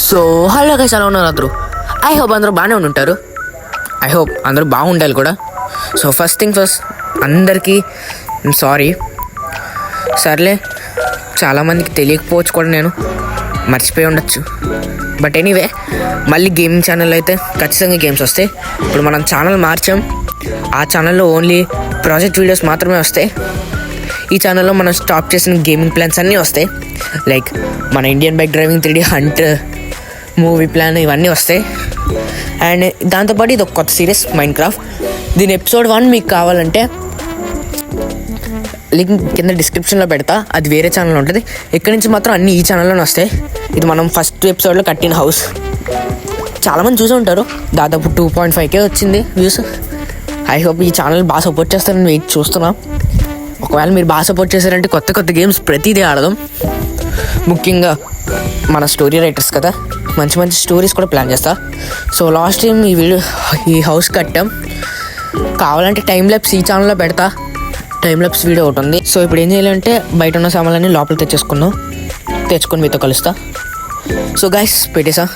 So hello guys, ఎలా ఉన్నారు అందరూ? ఐ హోప్ అందరూ బాగానే ఉంటారు. ఐ హోప్ అందరూ బాగుండాలి కూడా. సో ఫస్ట్ థింగ్ ఫస్ట్, అందరికీ సారీ. సర్లే, చాలామందికి తెలియకపోవచ్చు కూడా, నేను మర్చిపోయి ఉండొచ్చు. బట్ ఎనీవే, మళ్ళీ గేమింగ్ ఛానల్ అయితే ఖచ్చితంగా గేమ్స్ వస్తాయి. ఇప్పుడు మనం ఛానల్ మార్చాం. ఆ ఛానల్లో ఓన్లీ ప్రాజెక్ట్ వీడియోస్ మాత్రమే వస్తాయి. ఈ ఛానల్లో మనం స్టాప్ చేసిన గేమింగ్ ప్లాన్స్ అన్నీ వస్తాయి. లైక్ మన Indian bike driving 3D hunt movie plan ఇవన్నీ వస్తాయి. అండ్ దాంతోపాటు ఇది ఒక కొత్త సిరీస్ మైన్క్రాఫ్ట్. దీని ఎపిసోడ్ 1 మీకు కావాలంటే లింక్ కింద డిస్క్రిప్షన్లో పెడతా. అది వేరే ఛానల్ ఉంటుంది. ఇక్కడి నుంచి మాత్రం అన్నీ ఈ ఛానల్లోనే వస్తాయి. ఇది మనం ఫస్ట్ ఎపిసోడ్లో కట్టిన హౌస్. చాలామంది చూసి ఉంటారు. దాదాపు 2.5K వచ్చింది వ్యూస్. ఐ హోప్ ఈ ఛానల్ బాగా సపోర్ట్ చేస్తారని వెయిట్ చూస్తున్నాం. ఒకవేళ మీరు బాగా సపోర్ట్ చేశారంటే కొత్త కొత్త గేమ్స్ ప్రతిదీ ఆడదాం. ముఖ్యంగా మన స్టోరీ రైటర్స్ కదా, మంచి మంచి స్టోరీస్ కూడా ప్లాన్ చేస్తా. సో లాస్ట్ టైం ఈ హౌస్ కట్టాం. కావాలంటే టైం ల్యాప్స్ ఈ ఛానల్లో పెడతా. టైం ల్యాప్స్ వీడియో ఒకటి ఉంది. సో ఇప్పుడు ఏం చేయాలంటే బయట ఉన్న సామాన్లన్నీ లోపల తెచ్చుకొని మీతో కలుస్తా. సో గైస్, పెట్టేసా.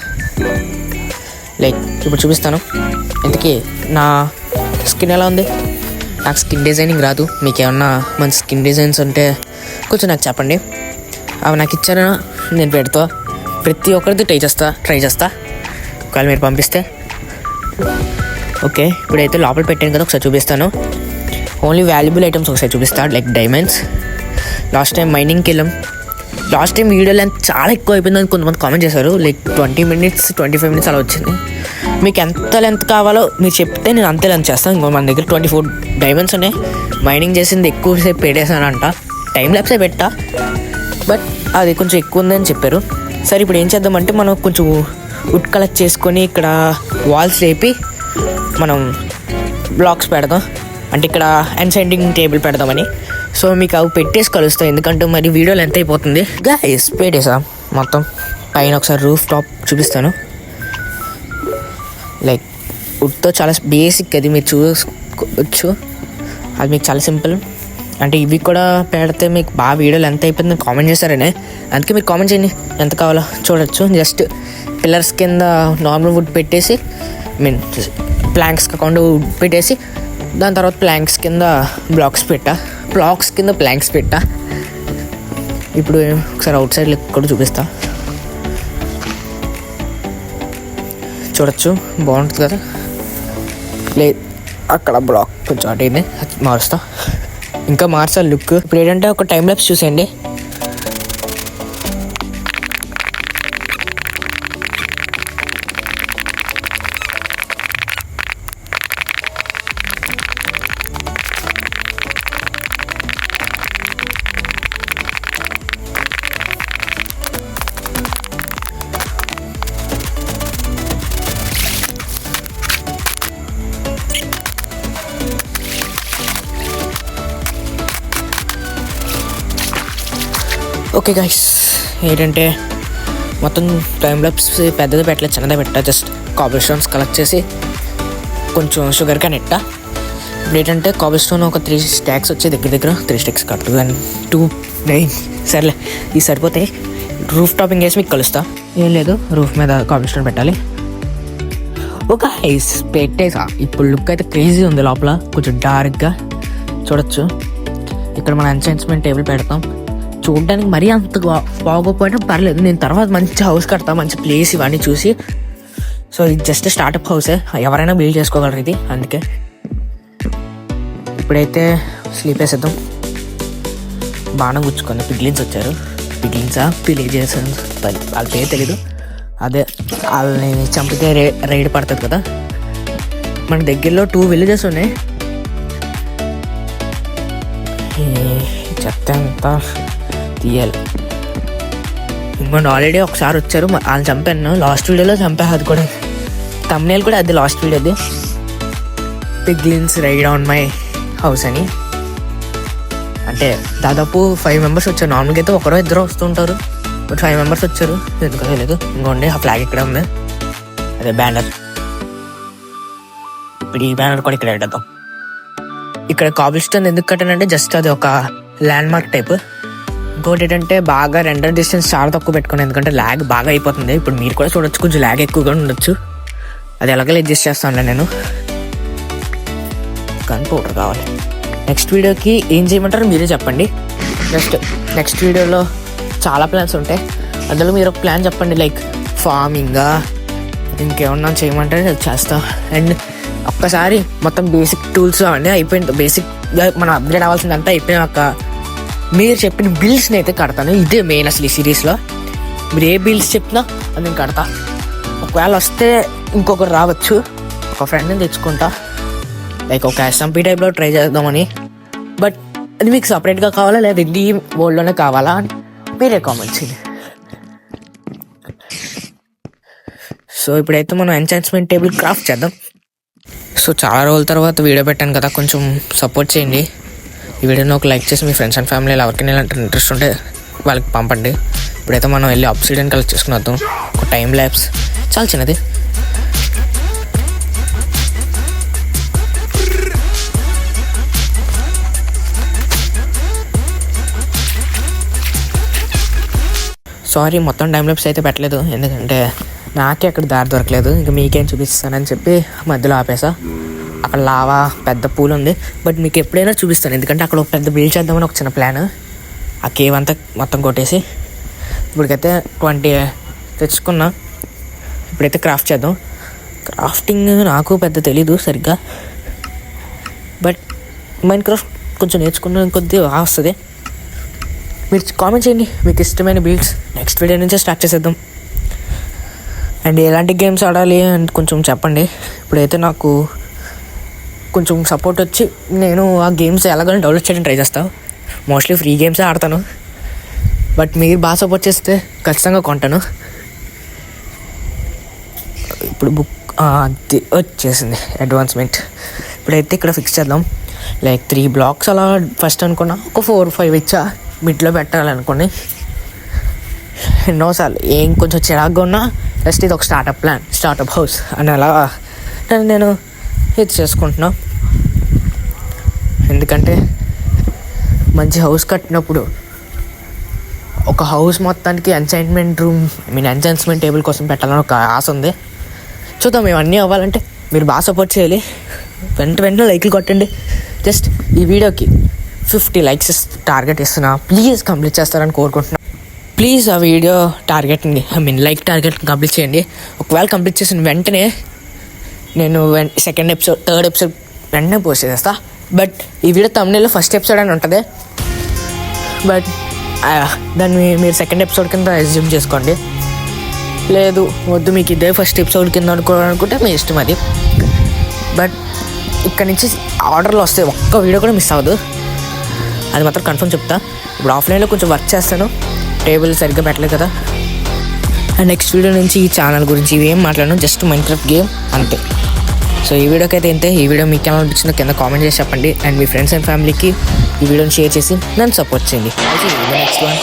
లైక్ ఇప్పుడు చూపిస్తాను. ఇంతకీ నా స్కిన్ ఎలా ఉంది? నాకు స్కిన్ డిజైనింగ్ రాదు. మీకు ఏమన్నా మంచి స్కిన్ డిజైన్స్ ఉంటే కొంచెం నాకు చెప్పండి. అవి నాకు ఇచ్చారా, నేను పెడతా. ప్రతి ఒక్కరిది ట్రై చేస్తా ఒకవేళ మీరు పంపిస్తే. ఓకే, ఇప్పుడైతే లోపల పెట్టాను కదా, ఒకసారి చూపిస్తాను. ఓన్లీ వాల్యుబుల్ ఐటమ్స్ ఒకసారి చూపిస్తాను, లైక్ డైమండ్స్. లాస్ట్ టైం మైనింగ్కి వెళ్ళాం. లాస్ట్ టైం వీడియో లెంత్ చాలా ఎక్కువ అయిపోయిందని కొంతమంది కామెంట్ చేశారు. లైక్ 20 minutes 25 minutes అలా వచ్చింది. మీకు ఎంత లెంత్ కావాలో మీరు చెప్తే నేను అంతే లెంత్ చేస్తాను. ఇంకో మన దగ్గర 24 డైమండ్స్ ఉన్నాయి. మైనింగ్ చేసింది ఎక్కువసేపు పెట్టేశానంట. టైం ల్యాప్సే పెట్టా, బట్ అది కొంచెం ఎక్కువ ఉందని చెప్పారు. సరే, ఇప్పుడు ఏం చేద్దామంటే మనం కొంచెం వుడ్ కలెక్ట్ చేసుకొని ఇక్కడ వాల్స్ లేపి మనం బ్లాక్స్ పెడదాం. అంటే ఇక్కడ ఎన్సెండింగ్ టేబుల్ పెడదామని. సో మీకు అవి పెట్టేసి కలుస్తాం, ఎందుకంటే మరి వీడియోలు ఎంత అయిపోతుంది. గైస్, పెట్టేసా మొత్తం. పైన ఒకసారి రూఫ్ టాప్ చూపిస్తాను. లైక్ వుడ్తో చాలా బేసిక్, అది మీరు చూసుకోవచ్చు. అది మీకు చాలా సింపుల్. అంటే ఇవి కూడా పెడితే మీకు బాగా వీడియోలు ఎంత అయిపోయింది కామెంట్ చేస్తారనే. అందుకే మీరు కామెంట్ చేయండి ఎంత కావాలో చూడొచ్చు. జస్ట్ పిల్లర్స్ కింద నార్మల్ వుడ్ పెట్టేసి, ప్లాంక్స్ కాకుండా వుడ్ పెట్టేసి, దాని తర్వాత ప్లాంక్స్ కింద బ్లాక్స్ పెట్టా. ఇప్పుడు ఒకసారి అవుట్ సైడ్ లుక్ కూడా చూపిస్తా. చూడొచ్చు, బాగుంటుంది కదా. లేదు, అక్కడ బ్లాక్ కొంచెం అటు అయింది, మారుస్తా. ఇంకా మార్చాలి లుక్. ఇప్పుడు ఏంటంటే ఒక టైం ల్యాప్స్ చూసేయండి. ఓకే గైస్, ఏంటంటే మొత్తం టైం ల్యాప్స్ పెద్దది పెట్టలేదు, చిన్నదే పెట్టా. జస్ట్ కాబుల్ స్టోన్స్ కలెక్ట్ చేసి కొంచెం షుగర్ క్యాన్ ఇట్టా. ఇప్పుడు ఏంటంటే కాబుల్ స్టోన్ ఒక 3 stacks వచ్చి దగ్గర 3 stacks కట్టు అండ్ 2 9. సర్లే, ఇది సరిపోతే రూఫ్ టాపింగ్ వేసి మీకు కలుస్తా. ఏం లేదు, రూఫ్ మీద కాబుల్ స్టోన్ పెట్టాలి. ఓకే గైస్, పెట్టేసా. ఇప్పుడు లుక్ అయితే క్రేజీ ఉంది. లోపల కొంచెం డార్క్గా చూడొచ్చు. ఇక్కడ మన ఎన్చాంట్మెంట్ టేబుల్ పెడతాం. చూడడానికి మరీ అంత బాగోపోయినా పర్లేదు. నేను తర్వాత మంచి హౌస్ కడతా, మంచి ప్లేస్ ఇవన్నీ చూసి. సో ఇది జస్ట్ స్టార్టప్ హౌసే, ఎవరైనా బిల్డ్ చేసుకోగలరు ఇది. అందుకే ఇప్పుడైతే స్లీప్ వేసేద్దాం. బాణం గుచ్చుకొని పిగ్లిన్స్ వచ్చారు. విలేజెస్ వాళ్ళ పేరు తెలీదు. అదే వాళ్ళని చంపితే రైడ్ పడుతుంది కదా. మన దగ్గరలో 2 villages ఉన్నాయి. చెత్త అంతా తీయాలి. ఇంకొంచెం ఆల్రెడీ ఒకసారి వచ్చారు, వాళ్ళని చంపాను. లాస్ట్ వీడియోలో చంపా. అది కూడా thumbnail కూడా అది లాస్ట్ వీడియోది. Piglins raid on my house అని. అంటే దాదాపు 5 members వచ్చారు. నార్మల్గా అయితే ఒకరో ఇద్దరు వస్తుంటారు, బట్ 5 members వచ్చారు. ఎందుకో తెలియదు. ఇంకోండి ఆ ఫ్లాగ్ ఇక్కడ ఉంది, అదే బ్యానర్. ఇప్పుడు ఈ బ్యానర్ కూడా ఇక్కడ పెట్టేద్దాం. ఇక్కడ కాబుల్ స్టోన్ ఎందుకు కట్టానంటే జస్ట్ అది ఒక ల్యాండ్ మార్క్ టైప్. ఇంకోటి ఏంటంటే బాగా రెండర్ డిస్టెన్స్ చాలా తక్కువ పెట్టుకున్నాను, ఎందుకంటే ల్యాగ్ బాగా అయిపోతుంది. ఇప్పుడు మీరు కూడా చూడొచ్చు, కొంచెం ల్యాగ్ ఎక్కువగా ఉండొచ్చు. అది ఎలాగో అడ్జస్ట్ చేస్తాను నేను. గన్ పౌడర్ కావాలి. నెక్స్ట్ వీడియోకి ఏం చేయమంటారో మీరే చెప్పండి. నెక్స్ట్ వీడియోలో చాలా ప్లాన్స్ ఉంటాయి. అందులో మీరు ఒక ప్లాన్ చెప్పండి, లైక్ ఫార్మింగా ఇంకేమన్నా చేయమంటే చేస్తా. అండ్ ఒక్కసారి మొత్తం బేసిక్ టూల్స్ అవన్నీ అయిపోయింది, బేసిక్గా మనం అప్గ్రేడ్ అవ్వాల్సిందంతా అయిపోయినాక మీరు చెప్పిన బిల్స్ని అయితే కడతాను. ఇదే మెయిన్ అసలు ఈ సిరీస్లో. మీరు ఏ బిల్స్ చెప్పినా అది నేను కడతా. ఒకవేళ వస్తే ఇంకొకరు రావచ్చు, ఒక ఫ్రెండ్ని తెచ్చుకుంటా, లైక్ ఒక ఎస్ఎంపీ టైప్లో ట్రై చేద్దామని. బట్ అది మీకు సపరేట్గా కావాలా లేదా ఈ వరల్డ్లోనే కావాలా అని మీరే కామెంట్ చేయండి. సో ఇప్పుడైతే మనం ఎన్చాన్స్మెంట్ టేబుల్ క్రాఫ్ట్ చేద్దాం. సో చాలా రోజుల తర్వాత వీడియో పెట్టాను కదా, కొంచెం సపోర్ట్ చేయండి. ఈ వీడియోని ఒక లైక్ చేసి మీ ఫ్రెండ్స్ అండ్ ఫ్యామిలీలో ఎవరికైనా ఇలాంటి ఇంట్రెస్ట్ ఉంటే వాళ్ళకి పంపండి. ఇప్పుడైతే మనం వెళ్ళి ఆబ్సిడియన్ కలెక్ట్ చేసుకుని వద్దాం. ఒక టైం ల్యాబ్స్ చాలా చిన్నది. సారీ, మొత్తం టైం ల్యాబ్స్ అయితే పెట్టలేదు, ఎందుకంటే నాకే అక్కడ దారి దొరకలేదు. ఇంకా మీకేం చూపిస్తానని చెప్పి మధ్యలో ఆపేసా. అక్కడ లావా పెద్ద పూల్ ఉంది, బట్ మీకు ఎప్పుడైనా చూపిస్తాను, ఎందుకంటే అక్కడ ఒక పెద్ద బిల్డ్ చేద్దామని ఒక చిన్న ప్లాన్. ఆ కేవ్ అంతా మొత్తం కొట్టేసి ఇప్పటికైతే 20 తెచ్చుకున్నా. ఇప్పుడైతే క్రాఫ్ట్ చేద్దాం. క్రాఫ్టింగ్ నాకు పెద్ద తెలీదు సరిగ్గా, బట్ మైండ్ క్రాఫ్ట్ కొంచెం నేర్చుకున్న కొద్దీ బాగా వస్తుంది. మీరు కామెంట్ చేయండి మీకు ఇష్టమైన బిల్డ్స్. నెక్స్ట్ వీడియో నుంచే స్టార్ట్ చేసేద్దాం. అండ్ ఎలాంటి గేమ్స్ ఆడాలి అని కొంచెం చెప్పండి. ఇప్పుడైతే నాకు కొంచెం సపోర్ట్ వచ్చి నేను ఆ గేమ్స్ ఎలాగైనా డెవలప్ చేయడం ట్రై చేస్తాను. మోస్ట్లీ ఫ్రీ గేమ్సే ఆడతాను, బట్ మీరు బాగా సపోర్ట్ చేస్తే ఖచ్చితంగా కొంటాను. ఇప్పుడు బుక్ అది వచ్చేసింది అడ్వాన్స్మెంట్. ఇప్పుడైతే ఇక్కడ ఫిక్స్ చేద్దాం. లైక్ 3 బ్లాక్స్ అలా ఫస్ట్ అనుకున్నా, ఒక 4-5 ఇచ్చా మిడ్లో పెట్టాలనుకోండి. ఎన్నోసార్లు ఏం కొంచెం చిరాగ్గా ఉన్నా జస్ట్ ఇది ఒక స్టార్టప్ హౌస్ అని అలా నేను ఇది చేసుకుంటున్నా. ఎందుకంటే మంచి హౌస్ కట్టినప్పుడు ఒక హౌస్ మొత్తానికి ఎన్చాన్స్మెంట్ టేబుల్ కోసం పెట్టాలని ఒక ఆశ ఉంది. చూద్దాం, ఇవన్నీ అవ్వాలంటే మీరు బాగా సపోర్ట్ చేయాలి. వెంటనే లైక్లు కొట్టండి. జస్ట్ ఈ వీడియోకి 50 లైక్స్ టార్గెట్ ఇస్తున్నా, ప్లీజ్ కంప్లీట్ చేస్తారని కోరుకుంటున్నా. ప్లీజ్ ఆ వీడియో టార్గెట్ని లైక్ టార్గెట్ని కంప్లీట్ చేయండి. ఒకవేళ కంప్లీట్ చేసిన వెంటనే నేను సెకండ్ ఎపిసోడ్, థర్డ్ ఎపిసోడ్ వెంటనే పోస్ట్ చేస్తా. బట్ ఈ వీడియో thumbnailలో ఫస్ట్ ఎపిసోడ్ అని ఉంటుంది, బట్ దాన్ని మీరు సెకండ్ ఎపిసోడ్ కింద అజ్యూమ్ చేసుకోండి. లేదు వద్దు మీకు ఇదే ఫస్ట్ ఎపిసోడ్ కింద అనుకుంటే మీ ఇష్టం అది. బట్ ఇక్కడ నుంచి ఆర్డర్లో వస్తే ఒక్క వీడియో కూడా మిస్ అవ్వదు, అది మాత్రం కన్ఫర్మ్ చెప్తా. ఇప్పుడు ఆఫ్లైన్లో కొంచెం వర్క్ చేస్తాను, టేబుల్ సరిగ్గా పెట్టలేదు కదా. అండ్ నెక్స్ట్ వీడియో నుంచి ఈ ఛానల్ గురించి ఇవేం మాట్లాడను, జస్ట్ మైన్క్రాఫ్ట్ గేమ్ అంతే. సో ఈ వీడియోకి అయితే ఇంతే. ఈ వీడియో మీకు ఎలా అనిపించిందో కింద కామెంట్ చేసి చెప్పండి. అండ్ మీ ఫ్రెండ్స్ అండ్ ఫ్యామిలీకి ఈ వీడియోని షేర్ చేసి నన్ను సపోర్ట్ చేయండి. Next one.